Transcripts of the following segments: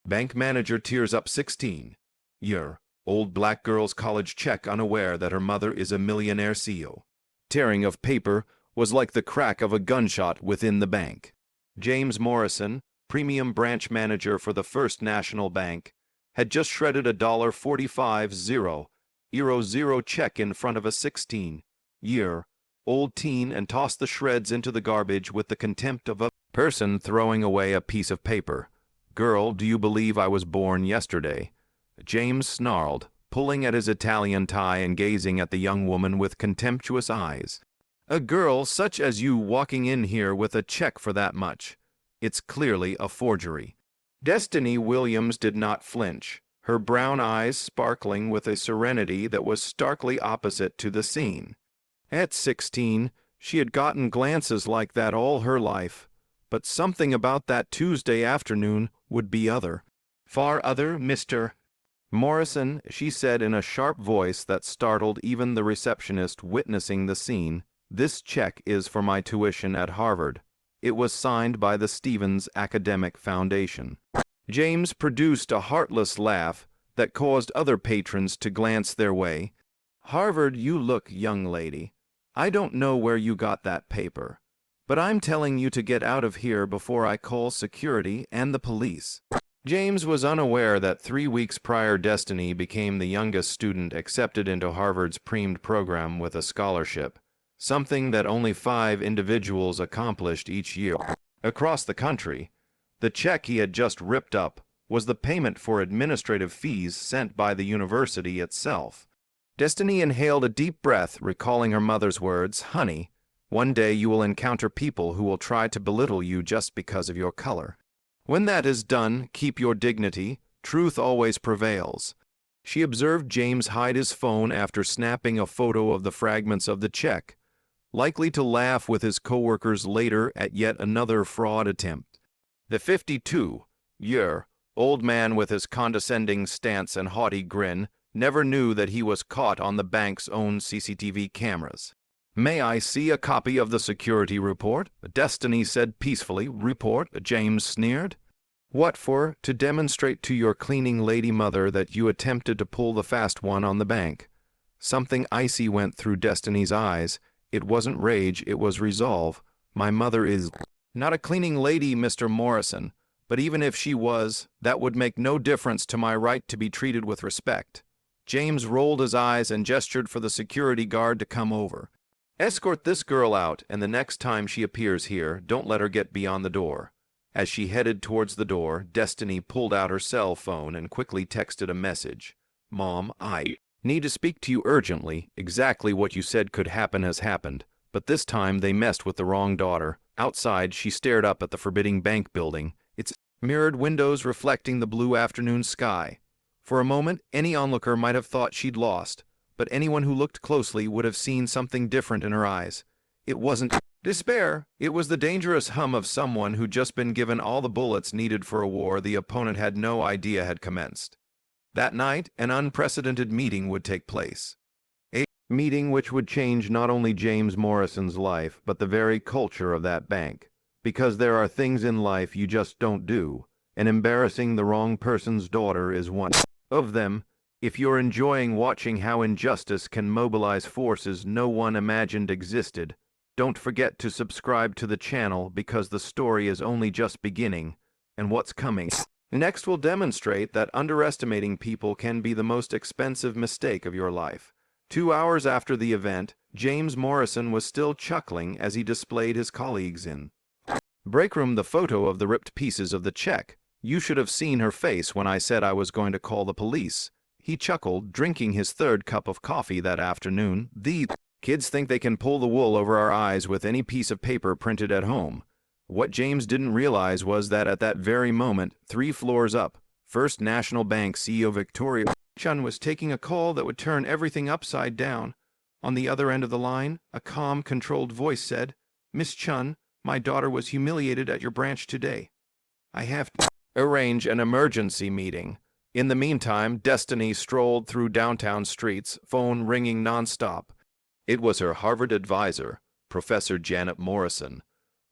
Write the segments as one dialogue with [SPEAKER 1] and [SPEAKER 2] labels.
[SPEAKER 1] Bank manager tears up 16-year old black girl's college check, unaware that her mother is a millionaire CEO. Tearing of paper was like the crack of a gunshot within the bank. James Morrison, premium branch manager for the First National Bank, had just shredded a $45,000 check in front of a 16-year-old teen and tossed the shreds into the garbage with the contempt of a person throwing away a piece of paper. "Girl, do you believe I was born yesterday?" James snarled, pulling at his Italian tie and gazing at the young woman with contemptuous eyes. "A girl such as you walking in here with a check for that much. It's clearly a forgery." Destiny Williams did not flinch, her brown eyes sparkling with a serenity that was starkly opposite to the scene. At 16, she had gotten glances like that all her life, but something about that Tuesday afternoon would be other. "Far other, Mr. Morrison," she said in a sharp voice that startled even the receptionist witnessing the scene. "This check is for my tuition at Harvard. It was signed by the Stevens Academic Foundation." James produced a heartless laugh that caused other patrons to glance their way. "Harvard, you look, young lady. I don't know where you got that paper, but I'm telling you to get out of here before I call security and the police." James was unaware that 3 weeks prior Destiny became the youngest student accepted into Harvard's preemed program with a scholarship, something that only 5 individuals accomplished each year. Across the country, the check he had just ripped up was the payment for administrative fees sent by the university itself. Destiny inhaled a deep breath, recalling her mother's words, "Honey, one day you will encounter people who will try to belittle you just because of your color. When that is done, keep your dignity. Truth always prevails." She observed James hide his phone after snapping a photo of the fragments of the check, likely to laugh with his coworkers later at yet another fraud attempt. The 52-year-old man with his condescending stance and haughty grin never knew that he was caught on the bank's own CCTV cameras. "May I see a copy of the security report?" Destiny said peacefully. "Report?" James sneered. "What for? To demonstrate to your cleaning lady mother that you attempted to pull the fast one on the bank." Something icy went through Destiny's eyes. It wasn't rage, it was resolve. "My mother is not a cleaning lady, Mr. Morrison, but even if she was, that would make no difference to my right to be treated with respect." James rolled his eyes and gestured for the security guard to come over. "Escort this girl out, and the next time she appears here, don't let her get beyond the door." As she headed towards the door, Destiny pulled out her cell phone and quickly texted a message. "Mom, I need to speak to you urgently. Exactly what you said could happen has happened, but this time they messed with the wrong daughter." Outside, she stared up at the forbidding bank building, its mirrored windows reflecting the blue afternoon sky. For a moment, any onlooker might have thought she'd lost, but anyone who looked closely would have seen something different in her eyes. It wasn't despair. It was the dangerous hum of someone who'd just been given all the bullets needed for a war the opponent had no idea had commenced. That night, an unprecedented meeting would take place. A meeting which would change not only James Morrison's life, but the very culture of that bank. Because there are things in life you just don't do, and embarrassing the wrong person's daughter is one of them. If you're enjoying watching how injustice can mobilize forces no one imagined existed, don't forget to subscribe to the channel because the story is only just beginning, and what's coming next will demonstrate that underestimating people can be the most expensive mistake of your life. 2 hours after the event, James Morrison was still chuckling as he displayed his colleagues in breakroom the photo of the ripped pieces of the check. "You should have seen her face when I said I was going to call the police." He chuckled, drinking his 3rd cup of coffee that afternoon. "The kids think they can pull the wool over our eyes with any piece of paper printed at home." What James didn't realize was that at that very moment, 3 floors up, First National Bank CEO Victoria Chun was taking a call that would turn everything upside down. On the other end of the line, a calm, controlled voice said, "Miss Chun, my daughter was humiliated at your branch today. I have to arrange an emergency meeting." In the meantime, Destiny strolled through downtown streets, phone ringing nonstop. It was her Harvard advisor, Professor Janet Morrison,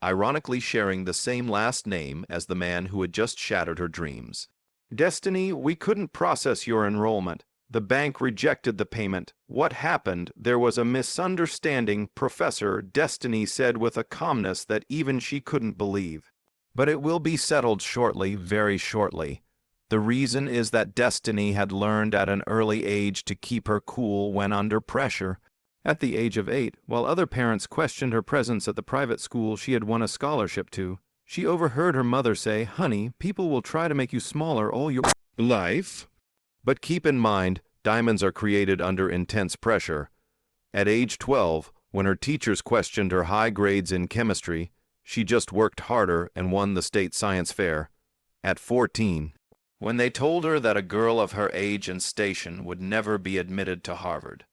[SPEAKER 1] ironically sharing the same last name as the man who had just shattered her dreams. Destiny, we couldn't process your enrollment. The bank rejected the payment. What happened? There was a misunderstanding, Professor, Destiny said with a calmness that even she couldn't believe. But it will be settled shortly, very shortly. The reason is that Destiny had learned at an early age to keep her cool when under pressure. At the age of 8, while other parents questioned her presence at the private school she had won a scholarship to, she overheard her mother say, "Honey, people will try to make you smaller all your life." But keep in mind, diamonds are created under intense pressure. At age 12, when her teachers questioned her high grades in chemistry, she just worked harder and won the state science fair. At 14, when they told her that a girl of her age and station would never be admitted to Harvard,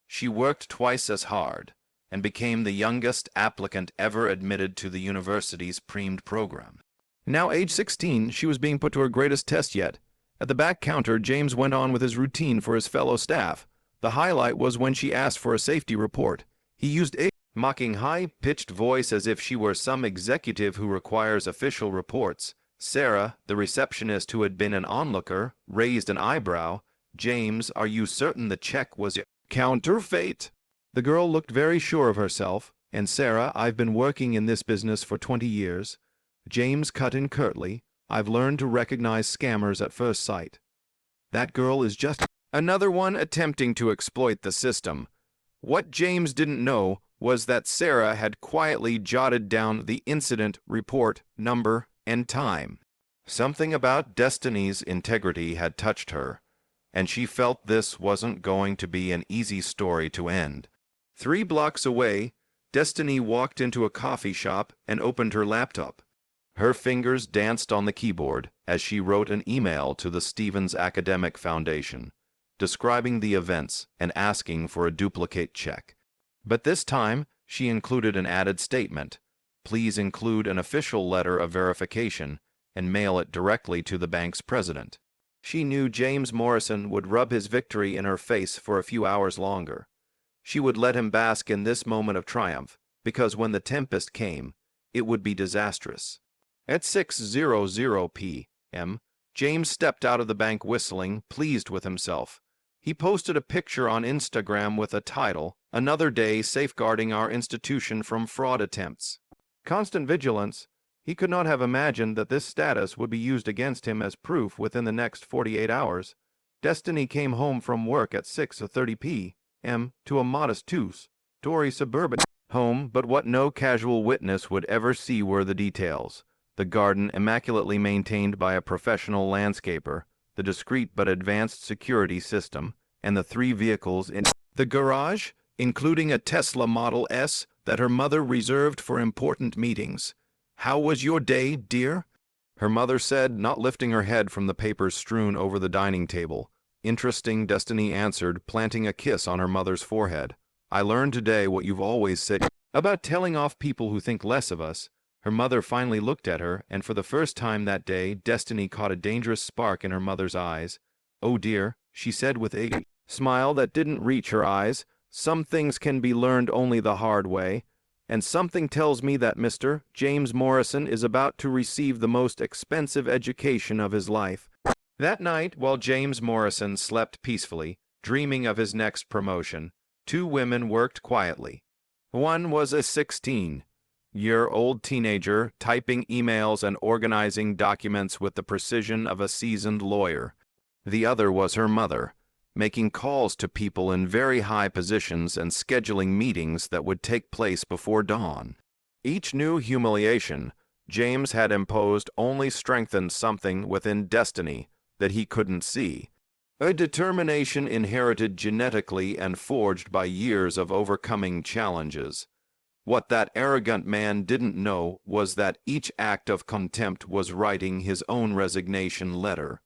[SPEAKER 1] she worked twice as hard and became the youngest applicant ever admitted to the university's premed program. Now, age 16, she was being put to her greatest test yet. At the back counter, James went on with his routine for his fellow staff. The highlight was when she asked for a safety report. He used a mocking high-pitched voice as if she were some executive who requires official reports. Sarah, the receptionist who had been an onlooker, raised an eyebrow. "James, are you certain the check was counterfeit?" The girl looked very sure of herself. "And Sarah, I've been working in this business for 20 years. James cut in curtly. "I've learned to recognize scammers at first sight. That girl is just another one attempting to exploit the system." What James didn't know was that Sarah had quietly jotted down the incident report number and time. Something about Destiny's integrity had touched her, and she felt this wasn't going to be an easy story to end. 3 blocks away, Destiny walked into a coffee shop and opened her laptop. Her fingers danced on the keyboard as she wrote an email to the Stevens Academic Foundation, describing the events and asking for a duplicate check. But this time, she included an added statement. Please include an official letter of verification and mail it directly to the bank's president. She knew James Morrison would rub his victory in her face for a few hours longer. She would let him bask in this moment of triumph, because when the tempest came, it would be disastrous. At 6:00 p.m., James stepped out of the bank whistling, pleased with himself. He posted a picture on Instagram with a title, "Another Day Safeguarding Our Institution from Fraud Attempts." Constant vigilance. He could not have imagined that this status would be used against him as proof within the next 48 hours. Destiny came home from work at 6:30 p.m. to a modest two-story suburban home, but what no casual witness would ever see were the details. The garden immaculately maintained by a professional landscaper, the discreet but advanced security system, and the 3 vehicles in the garage, including a Tesla Model S that her mother reserved for important meetings. "How was your day, dear?" her mother said, not lifting her head from the papers strewn over the dining table. "Interesting," Destiny answered, planting a kiss on her mother's forehead. "I learned today what you've always said about telling off people who think less of us." Her mother finally looked at her, and for the first time that day, Destiny caught a dangerous spark in her mother's eyes. "Oh dear," she said with a smile that didn't reach her eyes, "some things can be learned only the hard way, and something tells me that Mr. James Morrison is about to receive the most expensive education of his life." That night, while James Morrison slept peacefully, dreaming of his next promotion, 2 women worked quietly. One was a 16-year-old teenager typing emails and organizing documents with the precision of a seasoned lawyer. The other was her mother, making calls to people in very high positions and scheduling meetings that would take place before dawn. Each new humiliation James had imposed only strengthened something within Destiny that he couldn't see. A determination inherited genetically and forged by years of overcoming challenges. What that arrogant man didn't know was that each act of contempt was writing his own resignation letter,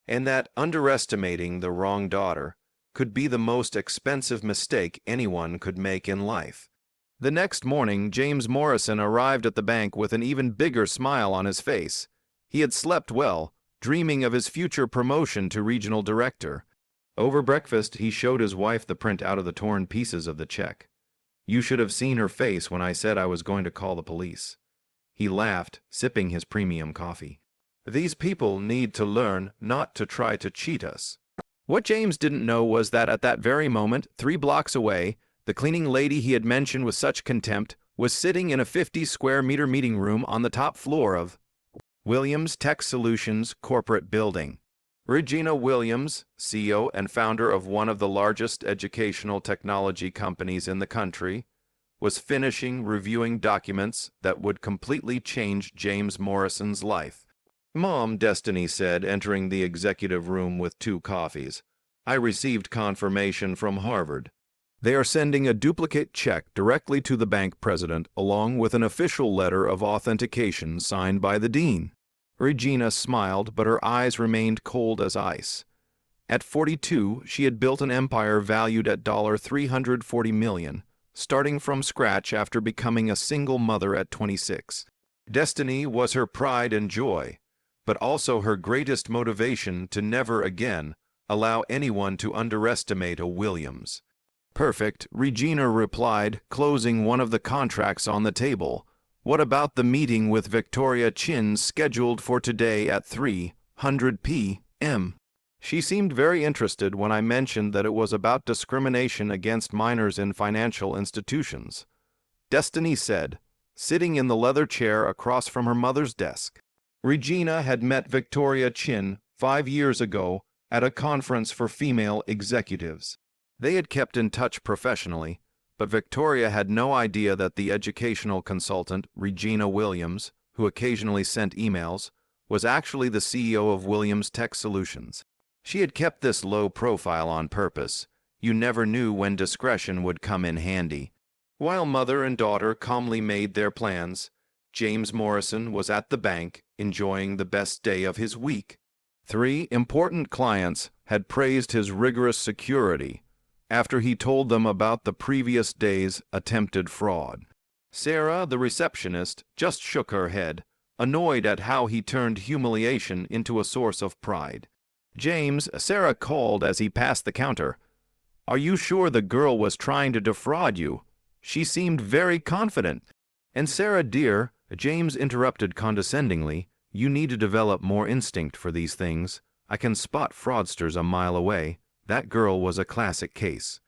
[SPEAKER 1] and that underestimating the wrong daughter could be the most expensive mistake anyone could make in life. The next morning, James Morrison arrived at the bank with an even bigger smile on his face. He had slept well, dreaming of his future promotion to regional director. Over breakfast, he showed his wife the print out of the torn pieces of the check. "You should have seen her face when I said I was going to call the police." He laughed, sipping his premium coffee. These people need to learn not to try to cheat us. What James didn't know was that at that very moment, 3 blocks away, the cleaning lady he had mentioned with such contempt was sitting in a 50-square-meter meeting room on the top floor of Williams Tech Solutions corporate building. Regina Williams, CEO and founder of one of the largest educational technology companies in the country, was finishing reviewing documents that would completely change James Morrison's life. "Mom," Destiny said, entering the executive room with 2 coffees, "I received confirmation from Harvard. They are sending a duplicate check directly to the bank president along with an official letter of authentication signed by the dean." Regina smiled, but her eyes remained cold as ice. At 42, she had built an empire valued at $340 million, starting from scratch after becoming a single mother at 26. Destiny was her pride and joy, but also her greatest motivation to never again allow anyone to underestimate a Williams. "Perfect," Regina replied, closing one of the contracts on the table. "What about the meeting with Victoria Chin scheduled for today at 3:00 p.m.? She seemed very interested when I mentioned that it was about discrimination against minors in financial institutions," Destiny said, sitting in the leather chair across from her mother's desk. Regina had met Victoria Chin 5 years ago at a conference for female executives. They had kept in touch professionally, but Victoria had no idea that the educational consultant, Regina Williams, who occasionally sent emails, was actually the CEO of Williams Tech Solutions. She had kept this low profile on purpose. You never knew when discretion would come in handy. While mother and daughter calmly made their plans, James Morrison was at the bank, enjoying the best day of his week. 3 important clients had praised his rigorous security after he told them about the previous day's attempted fraud. Sarah, the receptionist, just shook her head, annoyed at how he turned humiliation into a source of pride. "James," Sarah called as he passed the counter, "are you sure the girl was trying to defraud you? She seemed very confident." "And Sarah, dear," James interrupted condescendingly, "you need to develop more instinct for these things. I can spot fraudsters a mile away. That girl was a classic case."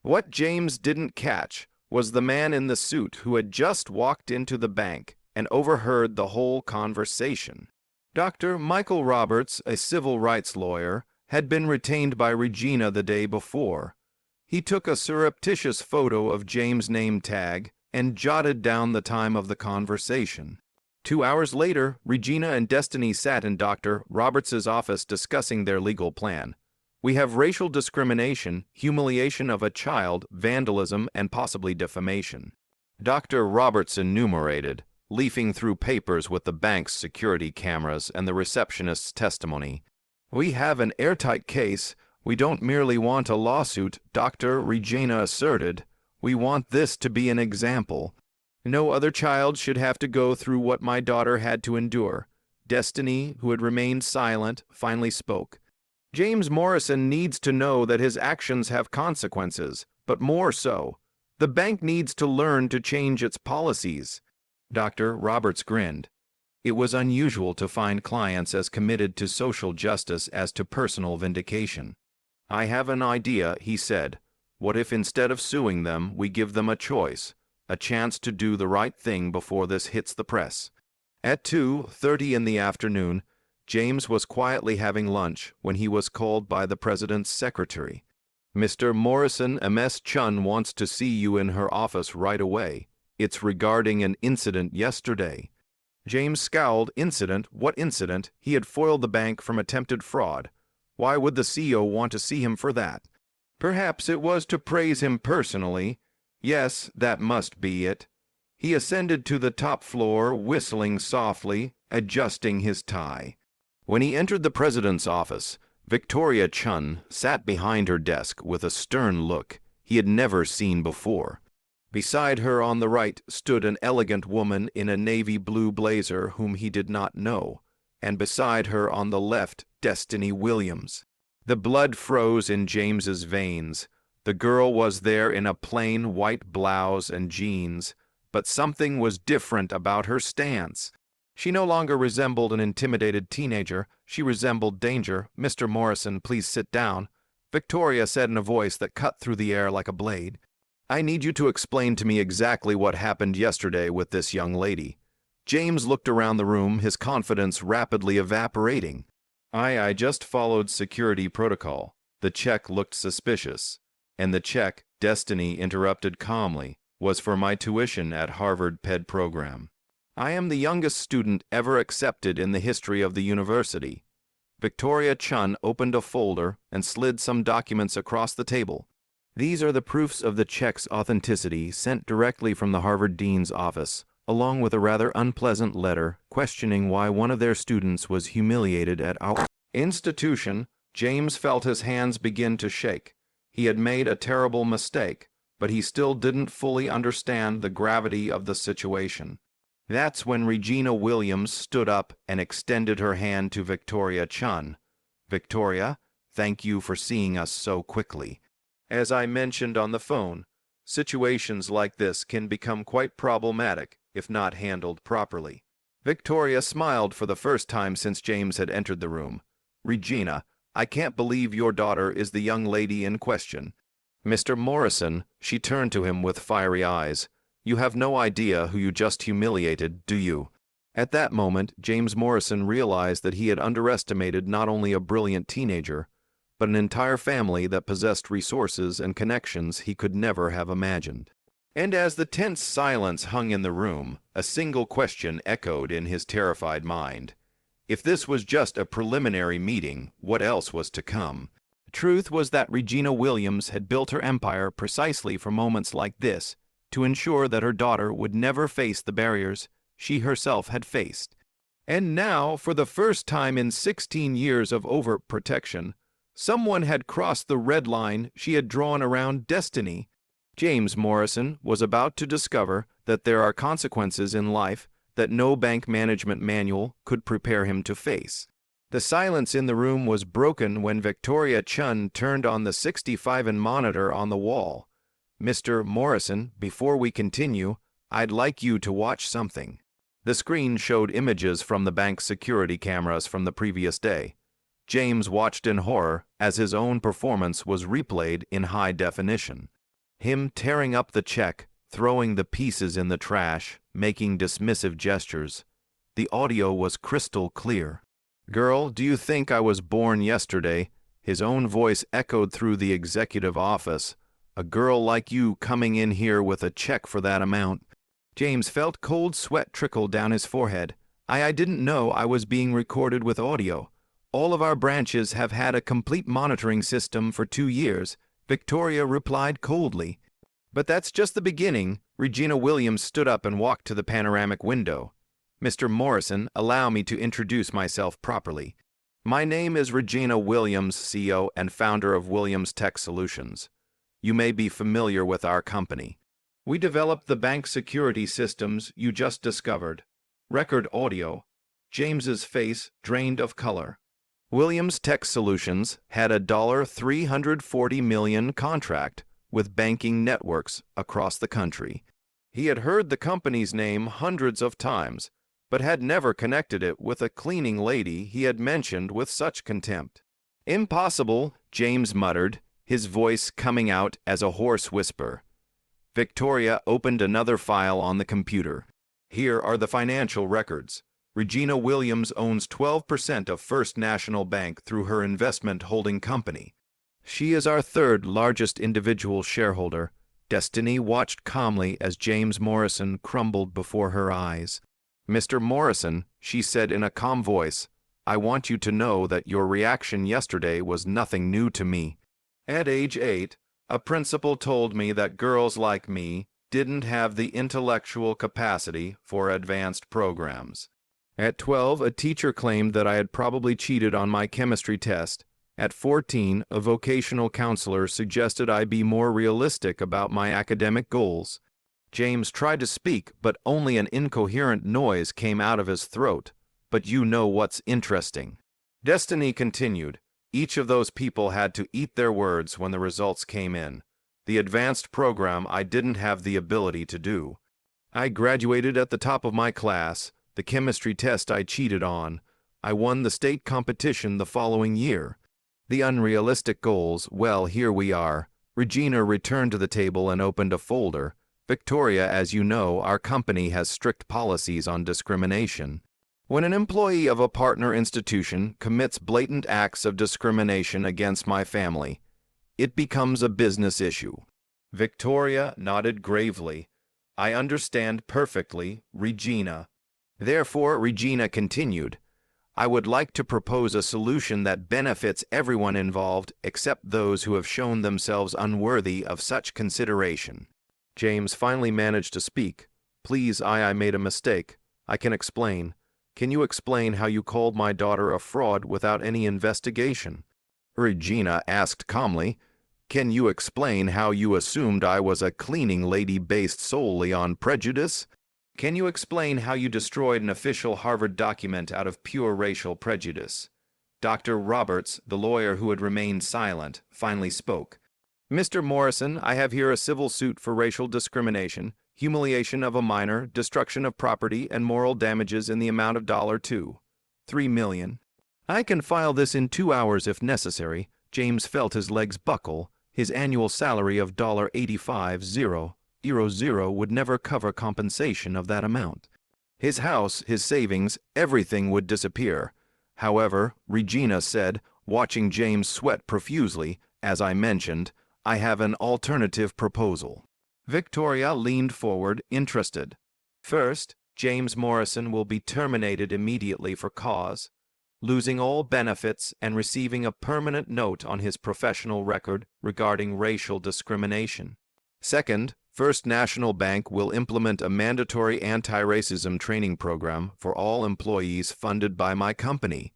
[SPEAKER 1] What James didn't catch was the man in the suit who had just walked into the bank and overheard the whole conversation. Dr. Michael Roberts, a civil rights lawyer, had been retained by Regina the day before. He took a surreptitious photo of James' name tag and jotted down the time of the conversation. 2 hours later, Regina and Destiny sat in Dr. Roberts' office discussing their legal plan. "We have racial discrimination, humiliation of a child, vandalism, and possibly defamation," Dr. Roberts enumerated, leafing through papers with the bank's security cameras and the receptionist's testimony. "We have an airtight case. We don't merely want a lawsuit," Dr. Regina asserted. "We want this to be an example. No other child should have to go through what my daughter had to endure." Destiny, who had remained silent, finally spoke. "James Morrison needs to know that his actions have consequences, but more so, the bank needs to learn to change its policies." Dr. Roberts grinned. It was unusual to find clients as committed to social justice as to personal vindication. "I have an idea," he said. "What if instead of suing them, we give them a choice, a chance to do the right thing before this hits the press?" At 2:30 in the afternoon, James was quietly having lunch when he was called by the president's secretary. "Mr. Morrison, Ms. Chun wants to see you in her office right away. It's regarding an incident yesterday." James scowled. Incident? What incident? He had foiled the bank from attempted fraud. Why would the CEO want to see him for that? Perhaps it was to praise him personally. Yes, that must be it. He ascended to the top floor, whistling softly, adjusting his tie. When he entered the president's office, Victoria Chun sat behind her desk with a stern look he had never seen before. Beside her on the right stood an elegant woman in a navy blue blazer whom he did not know, and beside her on the left, Destiny Williams. The blood froze in James's veins. The girl was there in a plain white blouse and jeans, but something was different about her stance. She no longer resembled an intimidated teenager. She resembled danger. "Mr. Morrison, please sit down," Victoria said in a voice that cut through the air like a blade. "I need you to explain to me exactly what happened yesterday with this young lady." James looked around the room, his confidence rapidly evaporating. I just followed security protocol." The check looked suspicious. "And the check," Destiny interrupted calmly, "was for my tuition at Harvard Ped program. I am the youngest student ever accepted in the history of the university." Victoria Chun opened a folder and slid some documents across the table. "These are the proofs of the check's authenticity, sent directly from the Harvard Dean's office, along with a rather unpleasant letter questioning why one of their students was humiliated at our institution." James felt his hands begin to shake. He had made a terrible mistake, but he still didn't fully understand the gravity of the situation. That's when Regina Williams stood up and extended her hand to Victoria Chun. "Victoria, thank you for seeing us so quickly. As I mentioned on the phone, situations like this can become quite problematic if not handled properly." Victoria smiled for the first time since James had entered the room. "Regina, I can't believe your daughter is the young lady in question." "Mr. Morrison," she turned to him with fiery eyes, "you have no idea who you just humiliated, do you?" At that moment, James Morrison realized that he had underestimated not only a brilliant teenager, but an entire family that possessed resources and connections he could never have imagined. And as the tense silence hung in the room, a single question echoed in his terrified mind. If this was just a preliminary meeting, what else was to come? The truth was that Regina Williams had built her empire precisely for moments like this, to ensure that her daughter would never face the barriers she herself had faced. And now, for the first time in 16 years of overprotection, someone had crossed the red line she had drawn around Destiny. James Morrison was about to discover that there are consequences in life that no bank management manual could prepare him to face. The silence in the room was broken when Victoria Chun turned on the 65-inch monitor on the wall. "Mr. Morrison, before we continue, I'd like you to watch something." The screen showed images from the bank's security cameras from the previous day. James watched in horror as his own performance was replayed in high definition. Him tearing up the check, throwing the pieces in the trash, making dismissive gestures. The audio was crystal clear. "Girl, do you think I was born yesterday?" His own voice echoed through the executive office. "A girl like you coming in here with a check for that amount." James felt cold sweat trickle down his forehead. I didn't know I was being recorded with audio. All of our branches have had a complete monitoring system for 2 years," Victoria replied coldly. "But that's just the beginning." Regina Williams stood up and walked to the panoramic window. "Mr. Morrison, allow me to introduce myself properly. My name is Regina Williams, CEO and founder of Williams Tech Solutions. You may be familiar with our company. We developed the bank security systems you just discovered." Record audio. James's face drained of color. Williams Tech Solutions had a $340 million contract with banking networks across the country. He had heard the company's name hundreds of times, but had never connected it with a cleaning lady he had mentioned with such contempt. "Impossible," James muttered, his voice coming out as a hoarse whisper. Victoria opened another file on the computer. "Here are the financial records. Regina Williams owns 12% of First National Bank through her investment holding company. She is our third largest individual shareholder." Destiny watched calmly as James Morrison crumbled before her eyes. "Mr. Morrison," she said in a calm voice, "I want you to know that your reaction yesterday was nothing new to me. At age 8, a principal told me that girls like me didn't have the intellectual capacity for advanced programs. At 12, a teacher claimed that I had probably cheated on my chemistry test. At 14, a vocational counselor suggested I be more realistic about my academic goals." James tried to speak, but only an incoherent noise came out of his throat. "But you know what's interesting." Destiny continued. "Each of those people had to eat their words when the results came in. The advanced program I didn't have the ability to do. I graduated at the top of my class, The chemistry test I cheated on. I won the state competition the following year. The unrealistic goals, well, here we are. Regina returned to the table and opened a folder. Victoria, as you know, our company has strict policies on discrimination. When an employee of a partner institution commits blatant acts of discrimination against my family, it becomes a business issue. Victoria nodded gravely. I understand perfectly, Regina. Therefore, Regina continued, I would like to propose a solution that benefits everyone involved except those who have shown themselves unworthy of such consideration. James finally managed to speak. Please, I made a mistake. I can explain. Can you explain how you called my daughter a fraud without any investigation? Regina asked calmly, Can you explain how you assumed I was a cleaning lady based solely on prejudice? Can you explain how you destroyed an official Harvard document out of pure racial prejudice? Dr. Roberts, the lawyer who had remained silent, finally spoke. Mr. Morrison, I have here a civil suit for racial discrimination, humiliation of a minor, destruction of property, and moral damages in the amount of $3 million. I can file this in 2 hours if necessary. James felt his legs buckle. His annual salary of $85,000 would never cover compensation of that amount. His house, his savings, everything would disappear. However, Regina said, watching James sweat profusely, as I mentioned, I have an alternative proposal. Victoria leaned forward, interested. First, James Morrison will be terminated immediately for cause, losing all benefits and receiving a permanent note on his professional record regarding racial discrimination. Second, First National Bank will implement a mandatory anti-racism training program for all employees funded by my company.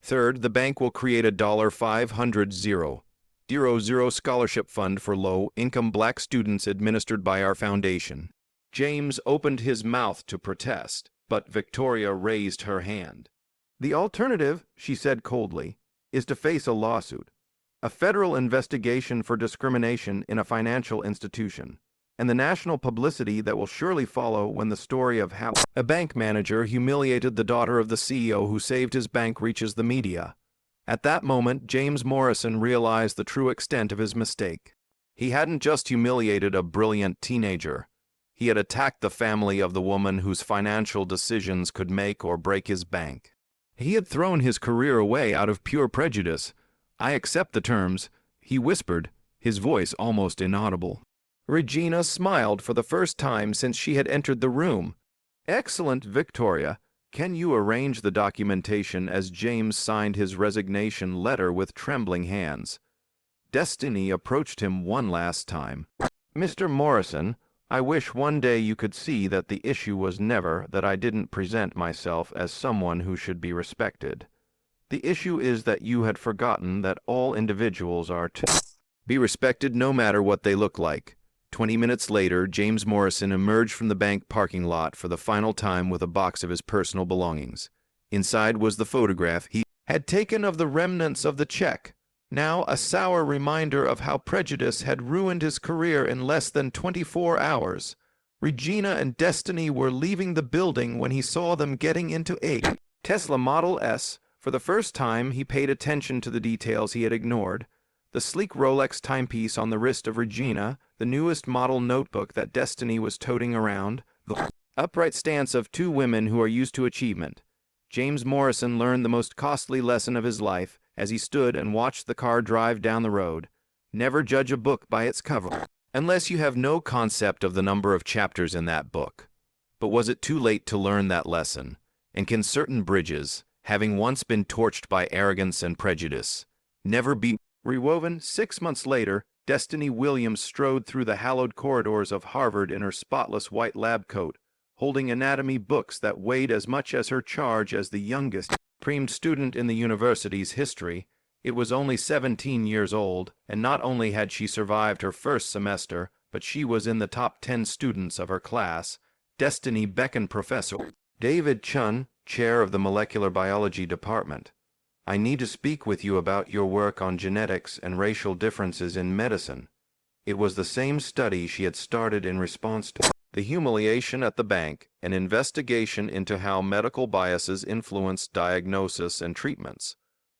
[SPEAKER 1] Third, the bank will create a $500,000 scholarship fund for low-income black students administered by our foundation. James opened his mouth to protest, but Victoria raised her hand. The alternative, she said coldly, is to face a lawsuit, a federal investigation for discrimination in a financial institution, and the national publicity that will surely follow when the story of how a bank manager humiliated the daughter of the CEO who saved his bank reaches the media. At that moment, James Morrison realized the true extent of his mistake. He hadn't just humiliated a brilliant teenager. He had attacked the family of the woman whose financial decisions could make or break his bank. He had thrown his career away out of pure prejudice. I accept the terms, he whispered, his voice almost inaudible. Regina smiled for the first time since she had entered the room. Excellent, Victoria. Can you arrange the documentation as James signed his resignation letter with trembling hands? Destiny approached him one last time. Mr. Morrison, I wish one day you could see that the issue was never that I didn't present myself as someone who should be respected. The issue is that you had forgotten that all individuals are to be respected no matter what they look like. 20 minutes later, James Morrison emerged from the bank parking lot for the final time with a box of his personal belongings. Inside was the photograph he had taken of the remnants of the check, now a sour reminder of how prejudice had ruined his career in less than 24 hours. Regina and Destiny were leaving the building when he saw them getting into a Tesla Model S. For the first time, he paid attention to the details he had ignored. The sleek Rolex timepiece on the wrist of Regina, the newest model notebook that Destiny was toting around, the upright stance of two women who are used to achievement. James Morrison learned the most costly lesson of his life as he stood and watched the car drive down the road. Never judge a book by its cover, unless you have no concept of the number of chapters in that book. But was it too late to learn that lesson? And can certain bridges, having once been torched by arrogance and prejudice, never be rewoven? 6 months later, Destiny Williams strode through the hallowed corridors of Harvard in her spotless white lab coat, holding anatomy books that weighed as much as her charge as the youngest supreme student in the university's history. It was only 17 years old, and not only had she survived her first semester, but she was in the top 10 students of her class. Destiny beckoned Professor David Chun, chair of the molecular biology department. I need to speak with you about your work on genetics and racial differences in medicine. It was the same study she had started in response to The Humiliation at the Bank, an investigation into how medical biases influence diagnosis and treatments.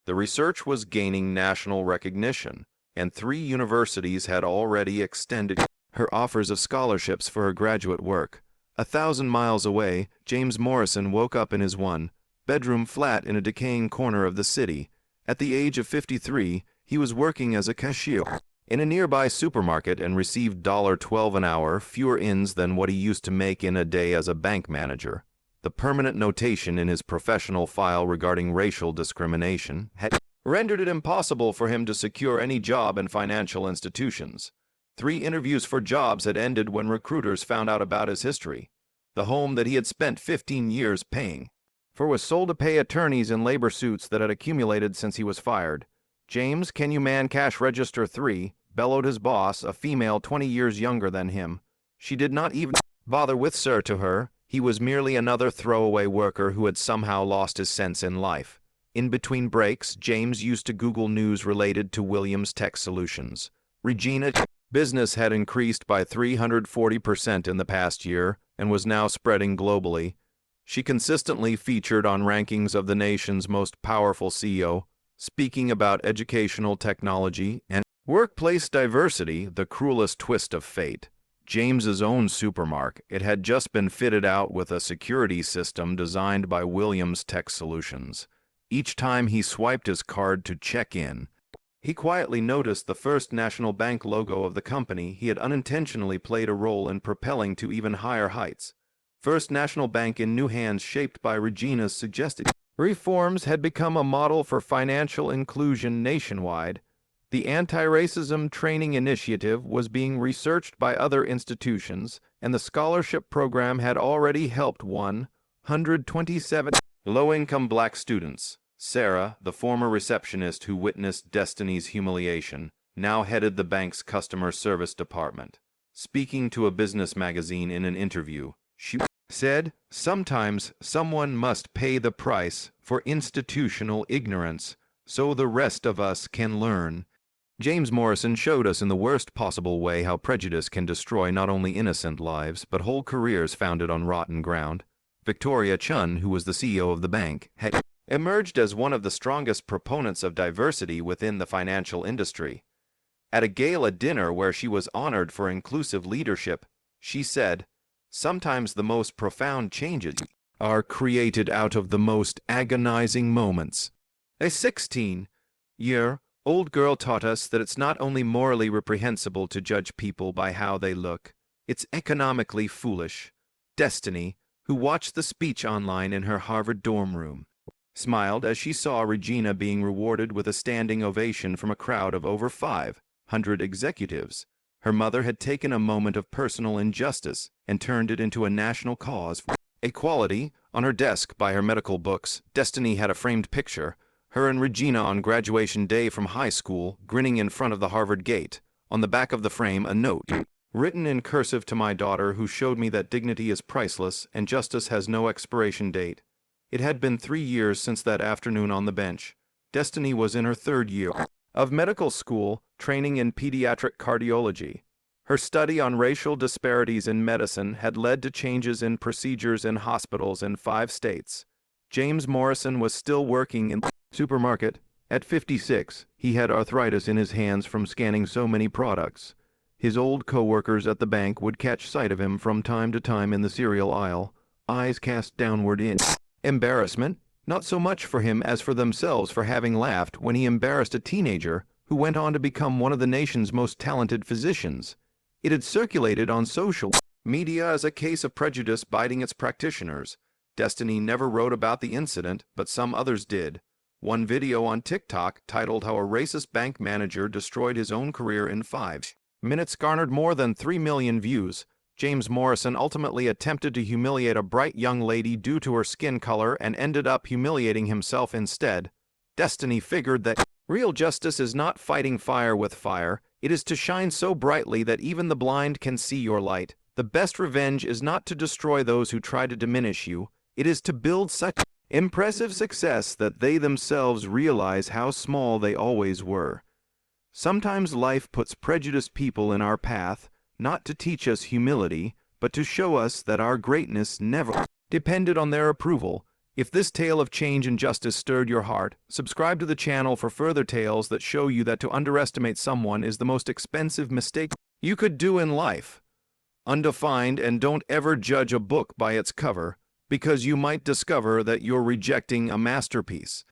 [SPEAKER 1] The research was gaining national recognition, and 3 universities had already extended her offers of scholarships for her graduate work. 1,000 miles away, James Morrison woke up in his one-bedroom flat in a decaying corner of the city. At the age of 53, he was working as a cashier in a nearby supermarket and received $12 an hour, fewer ins than what he used to make in a day as a bank manager. The permanent notation in his professional file regarding racial discrimination had rendered it impossible for him to secure any job in financial institutions. 3 interviews for jobs had ended when recruiters found out about his history. The home that he had spent 15 years paying for was sold to pay attorneys in labor suits that had accumulated since he was fired. "James, can you man cash register 3? Bellowed his boss, a female 20 years younger than him. She did not even bother with "sir" to her. He was merely another throwaway worker who had somehow lost his sense in life. In between breaks, James used to Google news related to Williams Tech Solutions. Regina's business had increased by 340% in the past year and was now spreading globally. She consistently featured on rankings of the nation's most powerful CEO, speaking about educational technology and workplace diversity, the cruelest twist of fate. James's own supermarket, it had just been fitted out with a security system designed by Williams Tech Solutions. Each time he swiped his card to check in, he quietly noticed the First National Bank logo of the company he had unintentionally played a role in propelling to even higher heights. First National Bank in new hands shaped by Regina's suggested reforms had become a model for financial inclusion nationwide. The Anti-Racism Training Initiative was being researched by other institutions, and the scholarship program had already helped 127 low-income black students. Sarah, the former receptionist who witnessed Destiny's humiliation, now headed the bank's customer service department. Speaking to a business magazine in an interview, she said, "Sometimes someone must pay the price for institutional ignorance so the rest of us can learn." James Morrison showed us in the worst possible way how prejudice can destroy not only innocent lives, but whole careers founded on rotten ground. Victoria Chun, who was the CEO of the bank, had emerged as one of the strongest proponents of diversity within the financial industry. At a gala dinner where she was honored for inclusive leadership, she said, "Sometimes the most profound changes are created out of the most agonizing moments." A 16-year-old girl taught us that it's not only morally reprehensible to judge people by how they look, it's economically foolish. Destiny, who watched the speech online in her Harvard dorm room, smiled as she saw Regina being rewarded with a standing ovation from a crowd of over 500 executives. Her mother had taken a moment of personal injustice and turned it into a national cause for equality. On her desk by her medical books, Destiny had a framed picture, her and Regina on graduation day from high school, grinning in front of the Harvard gate. On the back of the frame, a note, written in cursive to my daughter, who showed me that dignity is priceless and justice has no expiration date. It had been 3 years since that afternoon on the bench. Destiny was in her 3rd year of medical school, training in pediatric cardiology. Her study on racial disparities in medicine had led to changes in procedures in hospitals in 5 states. James Morrison was still working in the supermarket. At 56, he had arthritis in his hands from scanning so many products. His old co-workers at the bank would catch sight of him from time to time in the cereal aisle, eyes cast downward in embarrassment, not so much for him as for themselves for having laughed when he embarrassed a teenager who went on to become one of the nation's most talented physicians. It had circulated on social media as a case of prejudice biting its practitioners. Destiny never wrote about the incident, but some others did. One video on TikTok, titled "How a Racist Bank Manager Destroyed His Own Career in 5 Minutes," garnered more than 3 million views. James Morrison ultimately attempted to humiliate a bright young lady due to her skin color and ended up humiliating himself instead. Destiny figured that real justice is not fighting fire with fire, it is to shine so brightly that even the blind can see your light. The best revenge is not to destroy those who try to diminish you, it is to build such impressive success that they themselves realize how small they always were. Sometimes life puts prejudiced people in our path, not to teach us humility, but to show us that our greatness never depended on their approval. If this tale of change and justice stirred your heart, subscribe to the channel for further tales that show you that to underestimate someone is the most expensive mistake you could do in life. Undefined, and don't ever judge a book by its cover, because you might discover that you're rejecting a masterpiece.